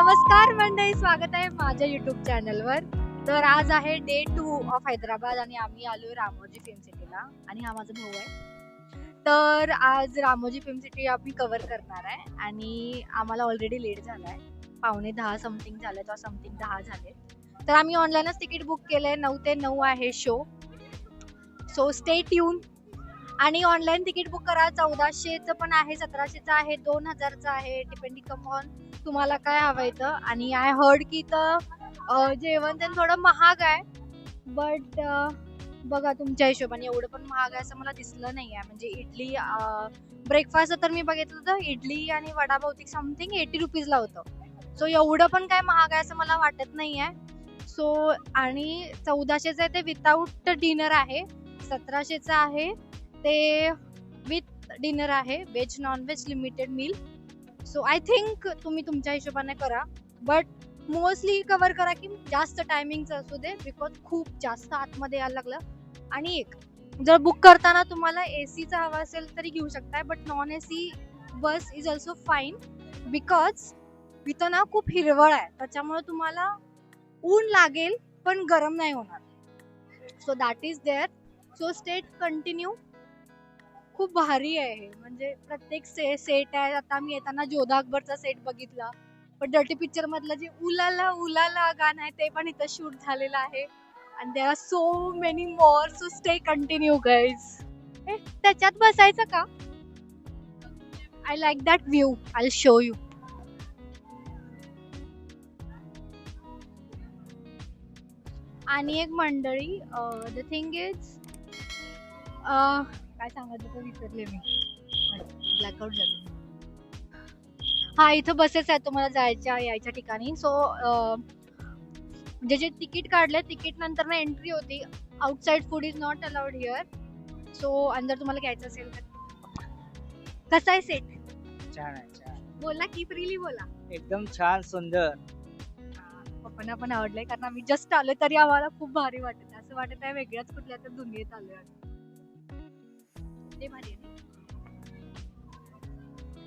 नमस्कार मंडळी, स्वागत आहे माझ्या युट्यूब चॅनलवर. तर आज आहे डे 2 ऑफ हैदराबाद आणि आम्ही आलोय रामोजी फिल्म सिटीला आणि हा माझा भाऊ आहे. तर आज रामोजी फिल्म सिटी आम्ही कव्हर करणार आहे आणि आम्हाला ऑलरेडी लेट झालाय, 9:45 समथिंग झालं किंवा समथिंग 10 झाले. तर आम्ही ऑनलाईनच तिकीट बुक केलंय. 9 ते 9 आहे शो, सो स्टे ट्यून. आणि ऑनलाईन तिकीट बुक करा. 1400चं पण आहे, 1700चं आहे, 2000चं आहे, डिपेंडिंग अपॉन तुम्हाला काय हवंय तर. आणि आय हर्ड की तर जेवण तर थोडं महाग आहे, बट बघा तुमच्या हिशोबाने. एवढं पण महाग आहे असं मला दिसलं नाही आहे. म्हणजे इडली ब्रेकफास्ट तर मी बघितलं होतं, इडली आणि वडा बहुतेक समथिंग 80 रुपीजला होतं. सो एवढं पण काय महाग आहे असं मला वाटत नाही आहे. सो आणि 1400चं आहे ते विदाऊट डिनर आहे, 1700चं आहे ते विथ डिनर आहे, veg non veg limited meal. So I think तुम्ही तुमच्या हिशोबाने करा, बट मोस्टली कव्हर करा की जास्त टायमिंगचं असू दे, बिकॉज खूप जास्त आतमध्ये यायला लागलं. आणि एक जर बुक करताना तुम्हाला एसीचा हवा असेल तरी घेऊ शकताय, but non AC bus is also fine, because इथं ना खूप हिरवळ आहे, त्याच्यामुळे तुम्हाला ऊन लागेल पण गरम नाही होणार. So that is there. So state continue. खूप भारी आहे हे, म्हणजे प्रत्येक सेट आहे. आता मी येताना जोधा अकबरचा सेट बघितला, पण डर्टी पिक्चर मधलं जे उलाला उलाला गाणं आहे ते पण इथं शूट झालेलं आहे. आणि there are so many more. So stay continue guys. त्याच्यात बसायचं का? I like that view. I show you. आणि एक मंडळी, द थिंग इज काय सांगायचं तर विसरले मी, ब्लॅकआउट झाले. हा, इथं बसेस आहेत तुम्हाला जायच्या यायच्या ठिकाणी. सो म्हणजे जे तिकीट काढले, तिकीट नंतर ना एंट्री होती. Outside food is not allowed here. So अंदर तुम्हाला घ्यायचं असेल तर. कसा आहे सेट? छान आहे, छान. बोला की, फ्रीली बोला. एकदम छान, सुंदर. पप्पांना पण आवडलंय, कारण आम्ही जस्ट आलो तरी आम्हाला खूप भारी वाटत. असं वाटत आहे वेगळ्याच कुठल्या तर दुनियेत आलोय. ते भारी आहे.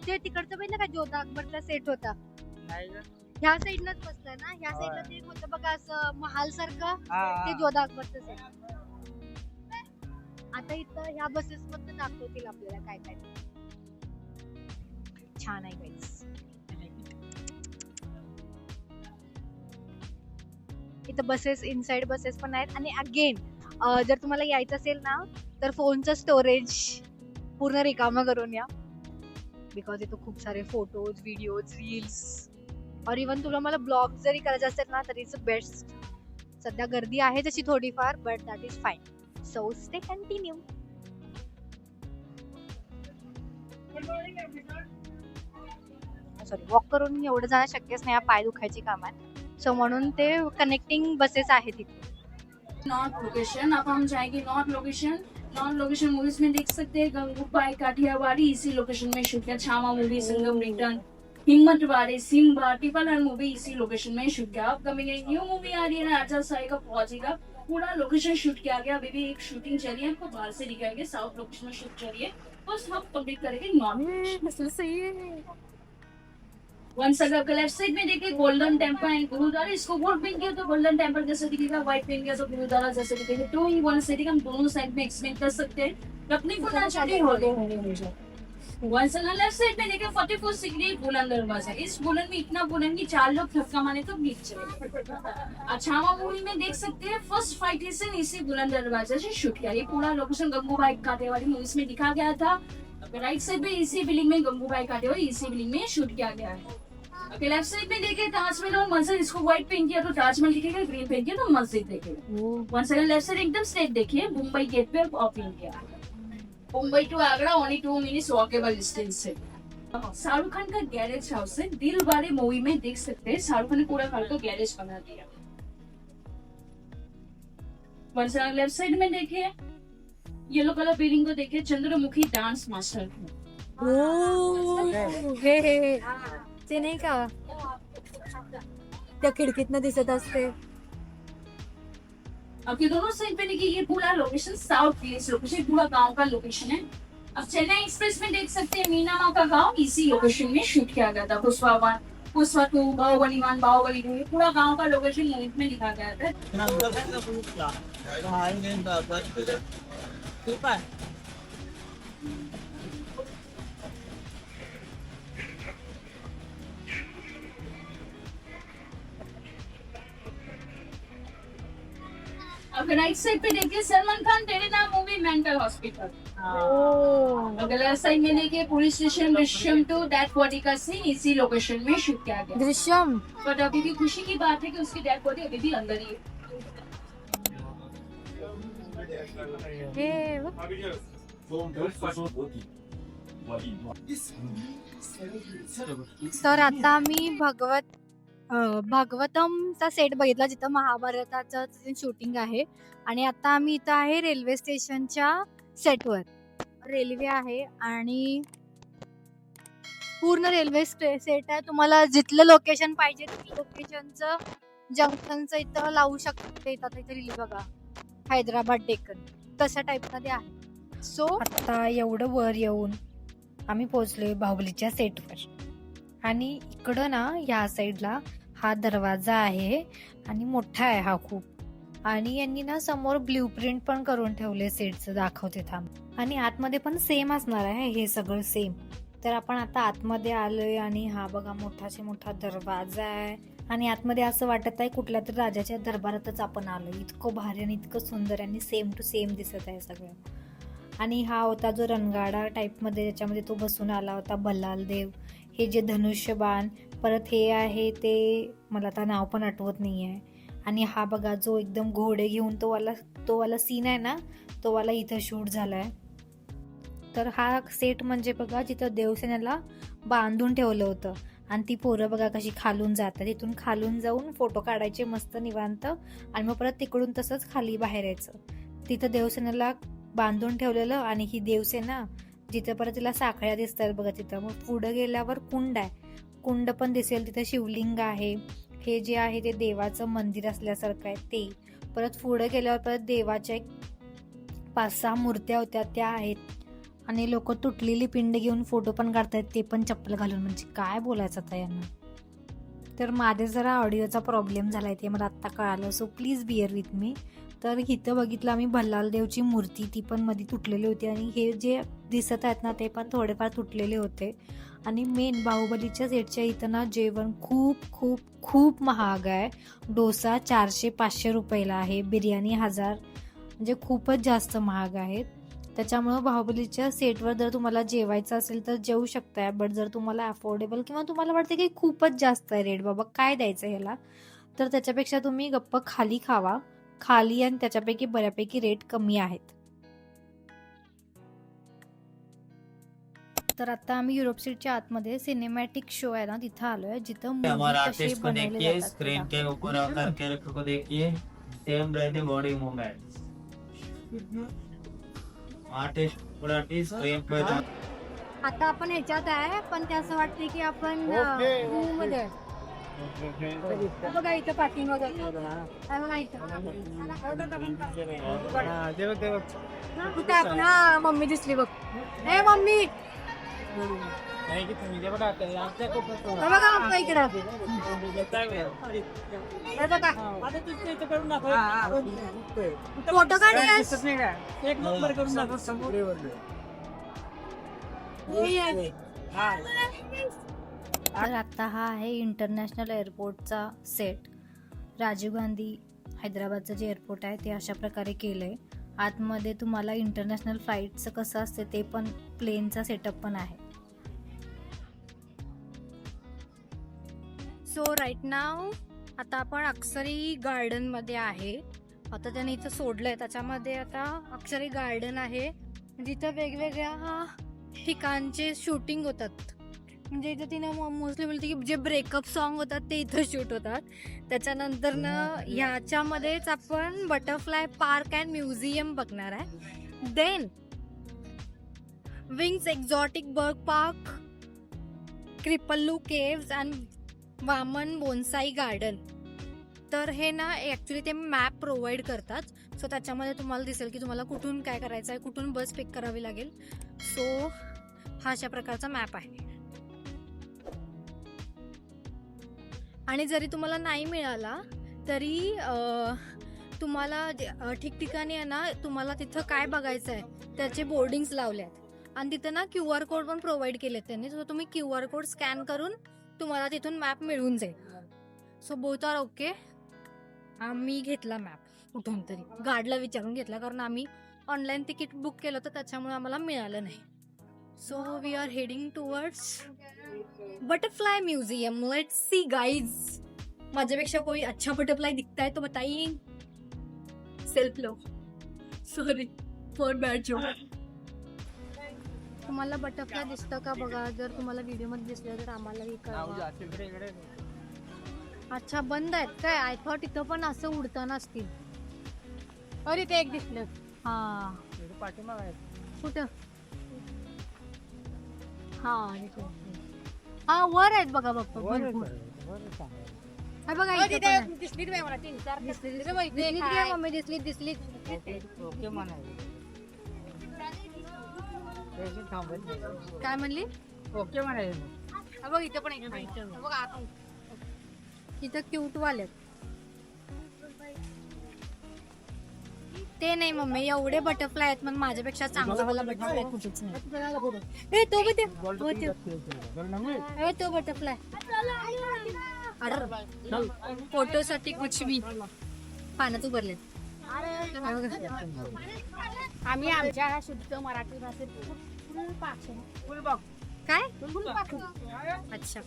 ते तिकडचं पाहिलं का, जोधा अकबरचा सेट होता, नाही ग? ह्या साईडनच बसलाय ना. ह्या साईडला ते होतं बघा असं महाल सारखं, ते जोधा अकबरचं सेट. आता इथं ह्या बसेस मधनं दाखवतील आपल्याला काय काय. छान आहे गाईस. इथं बसेस, इनसाइड बसेस पण आहेत. आणि अगेन जर तुम्हाला यायचं असेल ना, तर फोनचं स्टोरेज पूर्ण रिकामं करून या, बिकॉज इथं खूप सारे फोटोज, व्हिडिओज, रील्स, और इव्हन तुला मला ब्लॉग जरी करायचं असेल ना तरी इट्स बेस्ट. सध्या गर्दी आहे तशी थोडीफार, but that is fine. So stay continue. Sorry, walk करून एवढं जाणं शक्यच नाही, पाय दुखायची काम आहे. सो म्हणून ते कनेक्टिंग बसेस आहेत तिथे. North location. अब हम जाएंगे north location. North location movies में देख सकते हैं गंगूबाई काठियावाड़ी इसी लोकेशन में शूट किया. छावा मूवी, संगम रिटर्न, हिम्मत वारे, सिम्बा, ट्रिपल आर मूवी इसी लोकेशन में शूट किया. अपकमिंग एक न्यू मूवी आ रही है राजा साई का फौजी का, पूरा लोकेशन शूट किया गया. अभी भी एक शूटिंग चल रही है, आपको बाहर से दिखाएंगे. साउथ लोकेशन में शूट चल रही है, बस हम कंप्लीट करेंगे नॉर्थ. सही है. वंस अगर आपके लेफ्ट साइड में देखिए गोल्डन टेम्पल एंड गुरुद्वारा. इसको वोट पिन किया तो गोल्डन टेम्पल जैसे दिखेगा, व्हाइट पिन किया तो गुरुद्वारा जैसे दिखेगा. टू इन वन सेटिंग हम दोनों साइड में एक्सप्लेन कर सकते हैं. अपनी पूरा चालू हो गए. वंस अगर लेफ्ट साइड में देखिए 44 डिग्री बुलंद दरवाजा. इस बुलंद में इतना बुलंद कि 4 लोग धक्का मारे तो गिर जाए. अच्छा मूवी में देख सकते हैं फर्स्ट फाइट सीन इसी बुलंद दरवाजा से शूट किया. ये पूरा लोकेशन गंगूबाई काठियावाड़ी मूवीज में दिखा गया था. राइट साइड में इसी बिल्डिंग में गंगूबाई काठियावाड़ी इसी बिल्डिंग में शूट किया गया है. ओके, लेफ्ट साइड में देखिए ताजमहल और मस्जिद. इसको व्हाइट पेंट किया तो ताजमहल दिखेगा, ग्रीन पेंट किया तो मस्जिद दिखेगा. वन सेकंड, लेफ्ट साइड एकदम स्ट्रेट देखिए. मुंबई गेट पे ओपन किया. Mumbai to Agra only 2 minutes walkable distance है. शाहरुख खान का गैरेज हाउस है. दिल वाले मूवी में देख सकते हैं शाहरुख खान ने पूरा घर का गैरेज बना दिया. वन सेकंड, लेफ्ट साइड में देखिए येलो कलर बिल्डिंग को देखिए, चंद्रमुखी डांस मास्टर. ते नाही का त्या खिडकीतनं दिसत असते. आपके दोनों साइड पे देखिए ये पूरा लोकेशन साउथ प्लेस लोकेशन, पूरा गांव का लोकेशन है. अब चेन्नई एक्सप्रेस में देख सकते हैं मीना माँ का गांव इसी लोकेशन में शूट किया गया था. पुष्पा 1 पुष्पा 2, बाहुबली 1, बाहुबली 2, पूरा गांव का लोकेशन मूवी में लिखा गया है. अब राइट साइड पे देखिए Salman Khan Tere Naam movie mental hospital. अगर लेफ्ट साइड में देखिए police station Drishyam 2 dead body का सीन इसी लोकेशन में शूट किया गया. दृश्यम. बट अभी भी खुशी की बात है कि उसकी डेड बॉडी अभी भी अंदर ही है. हे बघ. तर आता मी भागवतमचा सेट बघितला जिथं महाभारताचं शूटिंग आहे आणि आता आम्ही इथं आहे रेल्वे स्टेशनच्या सेटवर. रेल्वे आहे आणि पूर्ण रेल्वे सेट आहे. तुम्हाला जिथलं लोकेशन पाहिजे लोकेशनचं जंक्शनचं इथं लावू शकते. इथं लिहिलं बघा हैदराबाद डेक्कन तशा टाईप मध्ये आहे. सो आता एवढं वर येऊन आम्ही पोहोचलोय बाहुबलीच्या सेटवर आणि इकडं ना या साईडला हा दरवाजा आहे आणि मोठा आहे हा खूप. आणि यांनी ना समोर ब्ल्यू प्रिंट पण करून ठेवले सेटचं दाखवते थांब. आणि आतमध्ये पण सेम असणार आहे हे सगळं सेम. तर आपण आता आतमध्ये आलोय आणि हा बघा मोठा दरवाजा आहे आणि आतमध्ये असं वाटत आहे कुठल्या तरी राजाच्या दरबारातच आपण आलोय. इतकं भारी आणि इतकं सुंदर आणि सेम टू सेम दिसत आहे सगळं. आणि हा होता जो रणगाडा टाईप मध्ये ज्याच्यामध्ये तो बसून आला होता बल्लाल देव. हे जे धनुष्यबाण परत हे आहे ते मला आता नाव पण आठवत नाही आहे. आणि हा बघा जो एकदम घोडे घेऊन तो वाला सीन आहे ना तो वाला इथं शूट झालाय. तर हा सेट म्हणजे बघा जिथं देवसेनेला बांधून ठेवलं होतं आणि ती पोरं बघा कशी खालून जातात. तिथून खालून जाऊन फोटो काढायचे मस्त निवांत आणि मग परत तिकडून तसंच खाली बाहेर यायचं. तिथं देवसेनेला बांधून ठेवलेलं आणि ही देवसेना जिथं परत तिला साखळ्या दिसतात बघा तिथं. मग पुढं गेल्यावर कुंड आहे. कुंड पण दिसेल. तिथं शिवलिंग आहे. हे जे आहे ते देवाचं मंदिर असल्यासारखं आहे ते. परत पुढं गेल्यावर परत देवाच्या 5-6 मूर्त्या होत्या त्या आहेत. आणि लोक तुटलेली पिंड घेऊन फोटो पण काढतायत ते पण चप्पल घालून. म्हणजे काय बोलायचं आता यांना. तर माझे जरा ऑडिओचा प्रॉब्लेम झालाय ते मला आत्ता कळालं. So please bear with me. तर इथं बघितलं आम्ही भल्लाल देवची मूर्ती ती पण मध्ये तुटलेली होती आणि हे जे दिसत आहेत ना ते पण थोडेफार तुटलेले होते. आणि मेन बाहुबलीच्या सेटच्या इथं ना जेवण खूप खूप खूप महाग आहे. डोसा 400-500 रुपयाला आहे. बिर्याणी 1000 म्हणजे खूपच जास्त महाग आहेत. त्याच्यामुळं बाहुबलीच्या सेटवर जर तुम्हाला जेवायचं असेल तर जेवू शकताय. बट जर तुम्हाला अफोर्डेबल किंवा तुम्हाला वाटतं की खूपच जास्त आहे रेट बाबा काय द्यायचं ह्याला तर त्याच्यापेक्षा तुम्ही गप्प खाली खावा. खाली आणि त्याच्यापैकी बऱ्यापैकी रेट कमी आहेत. तर आता आम्ही युरोप सीटच्या आतमध्ये सिनेमॅटिक शो आहे ना तिथं आलोय जिथं हमारा मूवी कसे आर्टिस्ट को बनवले देखिए जातात स्क्रीन ते के ऊपर आकर कैरेक्टर को देखिए सेम रहते बॉडी मूवमेंट्स आर्टिस्ट पूरा स्क्रीन पे दाखवतात. आता आपण ह्याच्यात आहे पण ते असं वाटतंय की आपण मूवी मध्ये आहे. बघा इथं पार्किंग वगैरे बघा इथं कुठे आपण हा मम्मी दिसली बघ. हे मम्मी हे बघा आमच्या इकडं हे बघा फोटो काढ एक नंबर करून दाखव समोर. तर आता हा आहे इंटरनॅशनल एअरपोर्टचा सेट. राजीव गांधी हैदराबादचं जे एअरपोर्ट आहे ते अशा प्रकारे केलंय. आतमध्ये तुम्हाला इंटरनॅशनल फ्लाईटचं कसं असते ते पण प्लेनचा सेटअप पण आहे. सो राईट नाव आता आपण अक्षरी गार्डन मध्ये आहे. आता त्याने इथं सोडलंय त्याच्यामध्ये आता अक्षरी गार्डन आहे जिथं वेगवेगळ्या ठिकाणचे शूटिंग होतात. म्हणजे इथं तिनं मोस्टली बोलते की जे ब्रेकअप सॉन्ग होतात ते इथं शूट होतात. त्याच्यानंतर ना ह्याच्यामध्येच आपण बटरफ्लाय पार्क अँड म्युझियम बघणार आहे. Then wings exotic bird park, Kripalu caves and Vaman bonsai garden. तर हे ना ॲक्च्युली ते मॅप प्रोव्हाइड करतात. सो त्याच्यामध्ये तुम्हाला दिसेल की तुम्हाला कुठून काय करायचं आहे, कुठून बस पिक करावी लागेल. सो हा अशा प्रकारचा मॅप आहे. आणि जरी तुम्हाला नाही मिळाला तरी तुम्हाला ठिकठिकाणी आहे ना, तुम्हाला तिथं काय बघायचं आहे त्याचे बोर्डिंग्स लावले आहेत आणि तिथं ना QR कोड पण प्रोव्हाइड केले त्यांनी. सो तुम्ही QR कोड स्कॅन करून तुम्हाला तिथून मॅप मिळून जाईल. So both are okay. आम्ही घेतला मॅप कुठून तरी, गार्डला विचारून घेतला, कारण आम्ही ऑनलाईन तिकीट बुक केलं होतं त्याच्यामुळे आम्हाला मिळालं नाही. So we are heading towards butterfly museum. Let's see guys. माझ्यापेक्षा कोई अच्छा बटरफ्लाई दिखता है तो बताइए. सेल्फ लो, सॉरी फॉर बॅड जोक. तुम्हाला बटरफ्लाय दिसतं का बघा. जर तुम्हाला व्हिडिओ मध्ये दिसलं तर आम्हालाही कळवा. अच्छा बंद आहेत काय. आय थॉट इथं पण असं उडताना असतील. अरे ते एक दिसलं. हा कुठं. हा वर आहेत बघा. भरपूर बघा दिसली काय म्हणली. ओके म्हणायचं. बघ इथं पण इथं क्यूट वाले ते नाही मम्मी. एवढे बटरफ्लाय आहेत, मग माझ्यापेक्षा चांगला वाला बटरफ्लाय कुठेच नाही. तो बटरफ्लाय फोटो साठी कुछ भी पाण्यात उभरले. आम्ही आमच्या शुद्ध मराठी भाषेत काय. अच्छा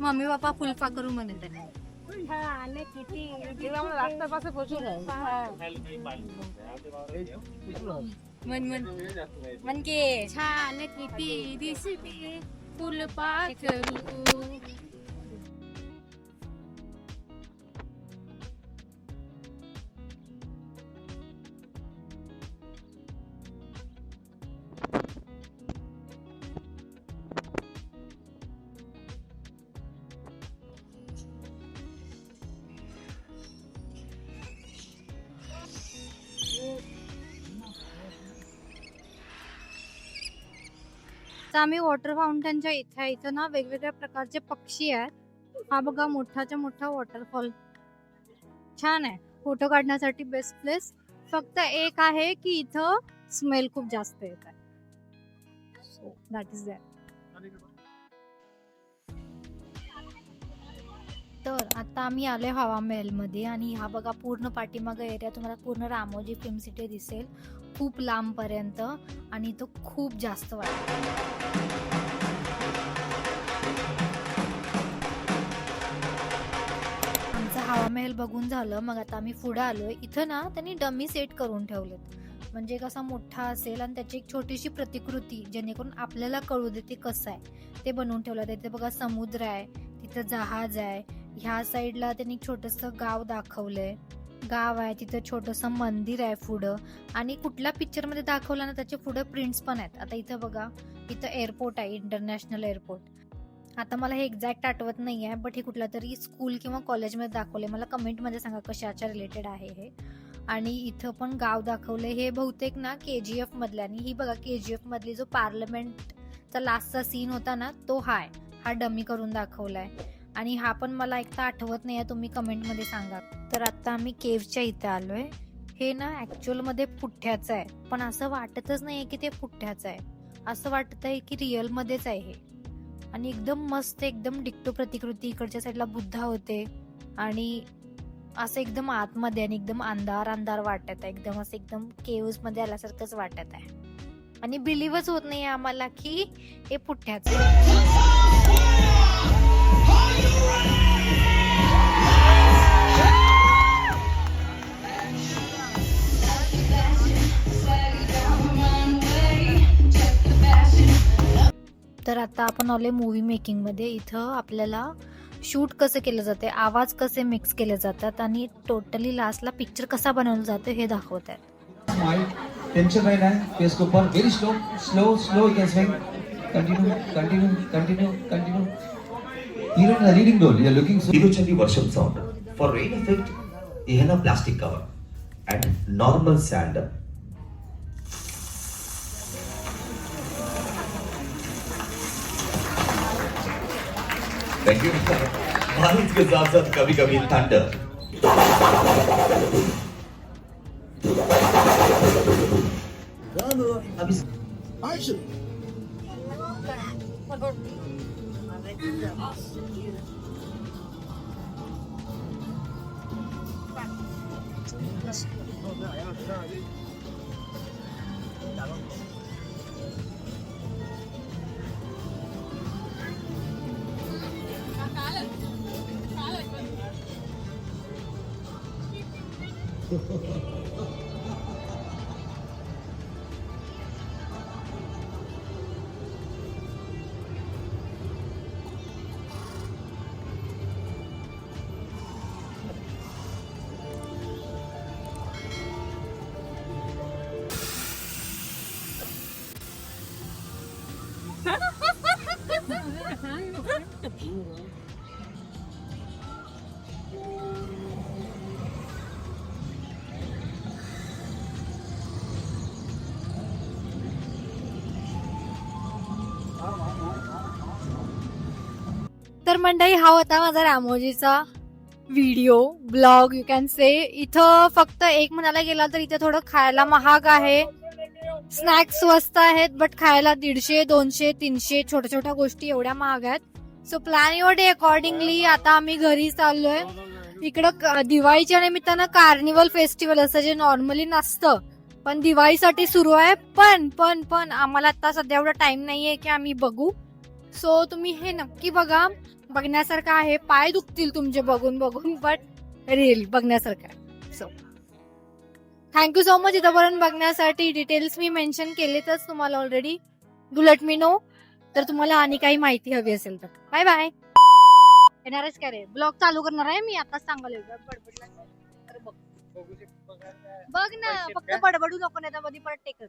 मम्मी पप्पा फुलपाखरू म्हणत आहे. मन के छान किती दिसते फुलपाखरू. तर आम्ही वॉटर फाउंटनच्या इथं ना वेगवेगळ्या प्रकारचे पक्षी आहेत. हा बघा मोठाच्या मोठा वॉटरफॉल छान आहे. फोटो काढण्यासाठी बेस्ट प्लेस. फक्त एक आहे की इथं स्मेल खूप जास्त येत आहे. So that is that. तर आता आम्ही आलोय हवा महल मध्ये आणि हा बघा पूर्ण पाठीमागं एरिया तुम्हाला पूर्ण रामोजी फिल्म सिटी दिसेल खूप लांब पर्यंत आणि तो खूप जास्त वाटतो. आमचा हवा महल बघून झालं. मग आता आम्ही पुढे आलोय. इथं ना त्यांनी डमी सेट करून ठेवलेत, म्हणजे कसा मोठा असेल आणि त्याची एक छोटीशी प्रतिकृती जेणेकरून आपल्याला कळू दे ते कसं आहे ते बनवून ठेवलं. तिथे बघा समुद्र आहे, तिथं जहाज आहे. ह्या साईडला त्यांनी छोटंसं गाव दाखवलंय. गाव आहे तिथं छोटंसं मंदिर आहे पुढं आणि कुठल्या पिक्चर मध्ये दाखवलं ना त्याचे पुढे प्रिंट्स पण आहेत. आता इथं बघा इथं एअरपोर्ट आहे, इंटरनॅशनल एअरपोर्ट. आता मला हे एक्झॅक्ट आठवत नाही आहे, बट हे कुठल्या तरी स्कूल किंवा कॉलेजमध्ये दाखवले. मला कमेंटमध्ये सांगा कशाच्या रिलेटेड आहे हे. आणि इथं पण गाव दाखवले. हे बहुतेक ना KGF मधले. आणि ही बघा KGF मधली जो पार्लमेंटचा लास्टचा सीन होता ना तो हा डमी करून दाखवलाय. आणि हा पण मला एकदा आठवत नाही आहे, तुम्ही कमेंटमध्ये सांगा. तर आता आम्ही केव्हच्या इथे आलोय. हे ना ऍक्च्युअल मध्ये पुठ्ठ्याचं आहे, पण असं वाटतच नाहीये की ते पुठ्ठ्याचं आहे. असं वाटत आहे की रिअल मध्येच आहे हे. आणि एकदम मस्त एकदम डिक्टो प्रतिकृती. इकडच्या साईडला बुद्धा होते आणि असं एकदम आतमध्ये आणि एकदम अंधार अंधार वाटत आहे. एकदम असं एकदम केव्स मध्ये आल्यासारखंच वाटत आहे. आणि बिलीव्हच होत नाही आम्हाला की हे पुठ्ठ्याचं आहे. तर आता आपण आले मूवी मेकिंग मध्ये. इथं आपल्याला शूट कसं केलं जाते, आवाज कसे मिक्स केले जातात आणि टोटली लास्टला पिक्चर कसा बनवला जातो हे दाखवत आहेत. टेंशन नहीं है फेस के ऊपर. Very slow slow slow you can swing. Continue continue continue continue. Even in the leading role, you are looking so. Tiruchandi Varsham sound. For rain effect, you have a plastic cover and normal sand. Thank you. बारिश के साथ साथ कभी कभी thunder. अभी तर मंडळी हा होता माझा रामोजीचा video blog you can say. इथं फक्त एक म्हणायला गेला तर इथे थोडं खायला महाग आहे, स्नॅक्स स्वस्त आहेत, बट खायला 150, 200, 300 छोट्या छोट्या गोष्टी एवढ्या महाग आहेत. So plan your day accordingly. आता आम्ही घरी चाललोय. इकडं दिवाळीच्या निमित्तानं कार्निवल फेस्टिवल असं जे नॉर्मली नसतं पण दिवाळीसाठी सुरू आहे. पण आम्हाला आता सध्या एवढा टाइम नाहीये की आम्ही बघू. सो तुम्ही हे नक्की बघा, बघण्यासारखं आहे. पाय दुखतील तुमचे बघून बट रिअली बघण्यासारखं आहे. सो थँक्यू सो मच इथंपर्यंत बघण्यासाठी. डिटेल्स मी मेन्शन केलेतच तुम्हाला already. Do let me know तर तुम्हाला आणि काही माहिती हवी असेल तर. Bye bye. येणारच काय रे, ब्लॉग चालू करणार आहे मी आताच सांगायला. बडबडला तर बघ ना, फक्त बडबडू नको नाही तर मध्ये परत टेक